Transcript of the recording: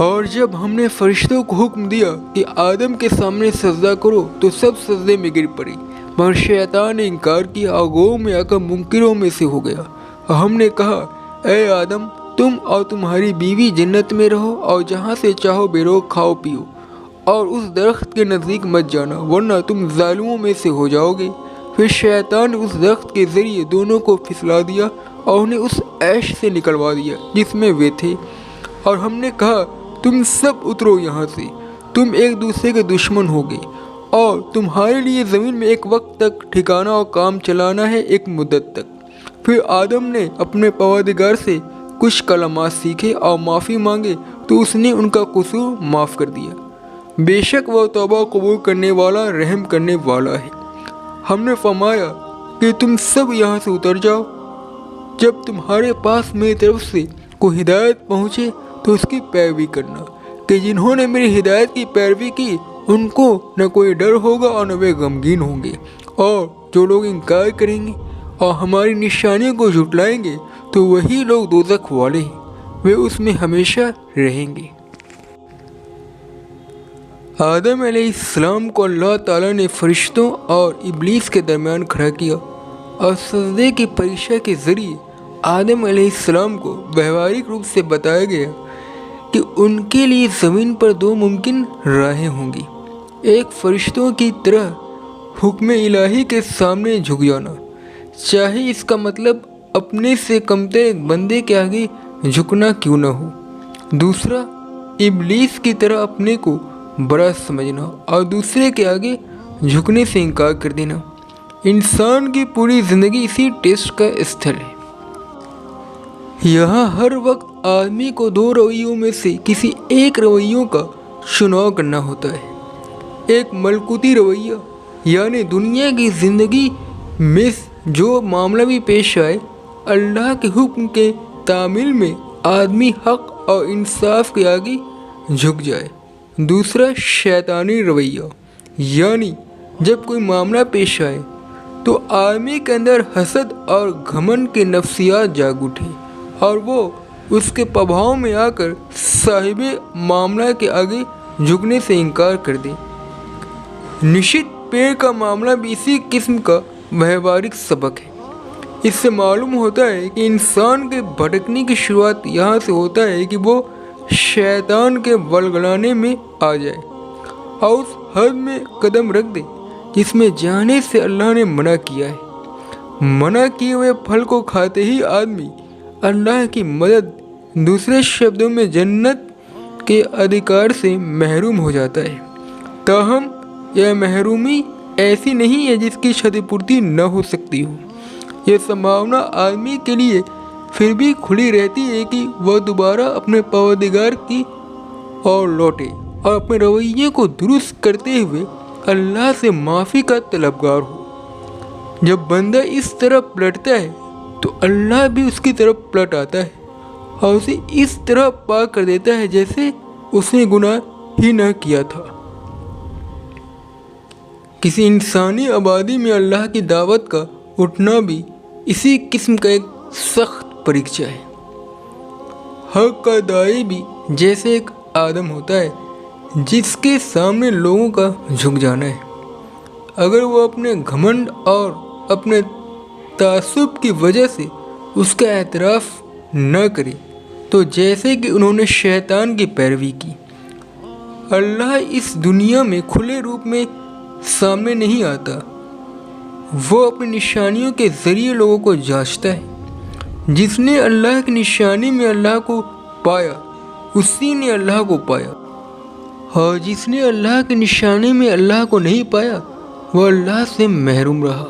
اور جب ہم نے فرشتوں کو حکم دیا کہ آدم کے سامنے سجدہ کرو تو سب سجدے میں گر پڑے، مگر شیطان نے انکار کیا اور گو میں آ کر منکروں میں سے ہو گیا۔ اور ہم نے کہا، اے آدم، تم اور تمہاری بیوی جنت میں رہو اور جہاں سے چاہو بے روک کھاؤ پیو، اور اس درخت کے نزدیک مت جانا ورنہ تم ظالموں میں سے ہو جاؤ گے۔ پھر شیطان نے اس درخت کے ذریعے دونوں کو پھسلا دیا اور انہیں اس عیش سے نکلوا دیا جس میں وہ تھے، اور ہم نے کہا، تم سب اترو یہاں سے، تم ایک دوسرے کے دشمن ہوگے، اور تمہارے لیے زمین میں ایک وقت تک ٹھکانہ اور کام چلانا ہے، ایک مدت تک۔ پھر آدم نے اپنے پروردگار سے کچھ کلمات سیکھے اور معافی مانگے تو اس نے ان کا قصور معاف کر دیا۔ بے شک وہ توبہ قبول کرنے والا، رحم کرنے والا ہے۔ ہم نے فرمایا کہ تم سب یہاں سے اتر جاؤ، جب تمہارے پاس میری طرف سے کوئی ہدایت پہنچے تو اس کی پیروی کرنا، کہ جنہوں نے میری ہدایت کی پیروی کی ان کو نہ کوئی ڈر ہوگا اور نہ وہ غمگین ہوں گے، اور جو لوگ انکار کریں گے اور ہماری نشانیوں کو جھٹلائیں گے تو وہی لوگ دوزخ والے ہیں، وہ اس میں ہمیشہ رہیں گے۔ آدم علیہ السلام کو اللہ تعالیٰ نے فرشتوں اور ابلیس کے درمیان کھڑا کیا، اور سجدے کی پریکشا کے ذریعے آدم علیہ السلام کو ویوہارک روپ سے بتایا گیا کہ ان کے لیے زمین پر دو ممکن راہیں ہوں گی، ایک فرشتوں کی طرح حکم الہی کے سامنے جھک جانا، چاہے اس کا مطلب اپنے سے کمتر ایک بندے کے آگے جھکنا کیوں نہ ہو، دوسرا ابلیس کی طرح اپنے کو بڑا سمجھنا اور دوسرے کے آگے جھکنے سے انکار کر دینا۔ انسان کی پوری زندگی اسی ٹیسٹ کا استھل ہے۔ یہاں ہر وقت آدمی کو دو رویوں میں سے کسی ایک رویوں کا چناؤ کرنا ہوتا ہے، ایک ملکوتی رویہ یعنی دنیا کی زندگی میں جو معاملہ بھی پیش آئے اللہ کے حکم کے تعمیل میں آدمی حق اور انصاف کے آگے جھک جائے، دوسرا شیطانی رویہ یعنی جب کوئی معاملہ پیش آئے تو آدمی کے اندر حسد اور گھمنڈ کے نفسیات جاگ اٹھے اور وہ اس کے پربھاؤ میں آ کر صاحب معاملہ کے آگے جھکنے سے انکار کر دے۔ نشت پیڑ کا معاملہ بھی اسی قسم کا ویوہارک سبق ہے۔ اس سے معلوم ہوتا ہے کہ انسان کے بھٹکنے کی شروعات یہاں سے ہوتا ہے کہ وہ شیطان کے ولگلانے میں آ جائے اور اس حد میں قدم رکھ دے جس میں جانے سے اللہ نے منع کیا ہے۔ منع کیے ہوئے پھل کو کھاتے ہی آدمی اللہ کی مدد، دوسرے شبدوں میں جنت کے ادھیکار سے محروم ہو جاتا ہے۔ تاہم یہ محرومی ایسی نہیں ہے جس کی چھتی پورتی نہ ہو سکتی ہو، یہ سمبھاونا آدمی کے لیے پھر بھی کھلی رہتی ہے کہ وہ دوبارہ اپنے پروردگار کی اور لوٹے اور اپنے رویے کو درست کرتے ہوئے اللہ سے معافی کا طلبگار ہو۔ جب بندہ اس طرف پلٹتا ہے تو اللہ بھی اس کی طرف پلٹ آتا ہے اور اسے اس طرح پاک کر دیتا ہے جیسے اس نے گناہ ہی نہ کیا تھا۔ کسی انسانی آبادی میں اللہ کی دعوت کا اٹھنا بھی اسی قسم کا ایک سخت پریکشا ہے۔ حق کا داعی بھی جیسے ایک آدم ہوتا ہے جس کے سامنے لوگوں کا جھک جانا ہے۔ اگر وہ اپنے گھمنڈ اور اپنے تعصب کی وجہ سے اس کا اعتراف نہ کرے تو جیسے کہ انہوں نے شیطان کی پیروی کی۔ اللہ اس دنیا میں کھلے روپ میں سامنے نہیں آتا، وہ اپنی نشانیوں کے ذریعے لوگوں کو جانچتا ہے۔ جس نے اللہ کی نشانی میں اللہ کو پایا اسی نے اللہ کو پایا، اور جس نے اللہ کی نشانی میں اللہ کو نہیں پایا وہ اللہ سے محروم رہا۔